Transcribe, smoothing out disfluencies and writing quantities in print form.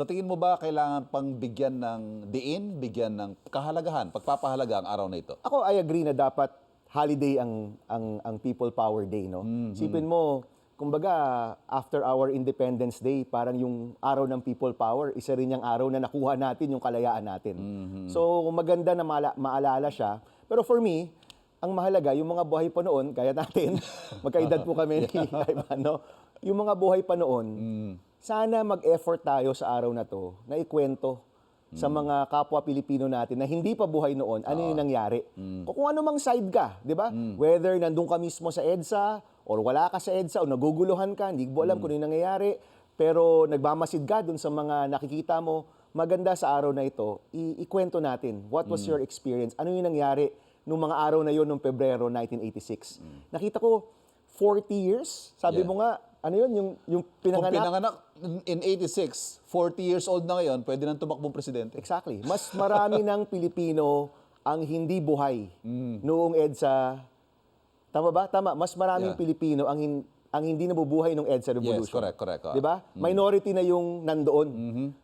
Sa tingin mo ba kailangan pang bigyan ng diin, bigyan ng kahalagahan, pagpapahalaga ang araw na ito? Ako, I agree na dapat holiday ang People Power Day, no? Sipin mo, kumbaga, after our Independence Day, parang yung araw ng People Power, isa rin yung araw na nakuha natin yung kalayaan natin. So, maganda na maalala siya. Pero for me, ang mahalaga, yung mga buhay pa noon, kaya natin, magkaedad po kami ni Ivan, no? Yung mga buhay pa noon, sana mag-effort tayo sa araw na to na ikwento sa mga kapwa Pilipino natin na hindi pa buhay noon, ano yung nangyari. Kung ano mang side ka, di ba? Whether nandun ka mismo sa EDSA, or wala ka sa EDSA, o naguguluhan ka, hindi mo alam kung ano yung nangyayari, pero nagmamasid ka dun sa mga nakikita mo, maganda sa araw na ito, ikwento natin, what was your experience, ano yung nangyari nung mga araw na yon noong Pebrero 1986. Nakita ko, 40 years, sabi mo nga, ano yun, yung Kung pinanganak. pinanganak in 86, 40 years old na ngayon, pwede nang tumakbong presidente. Exactly. Mas marami ng Pilipino ang hindi buhay noong EDSA. Tama ba? Tama. Mas maraming Pilipino ang hindi nabubuhay noong EDSA Revolution. Yes, correct. Di ba? Minority na yung nandoon.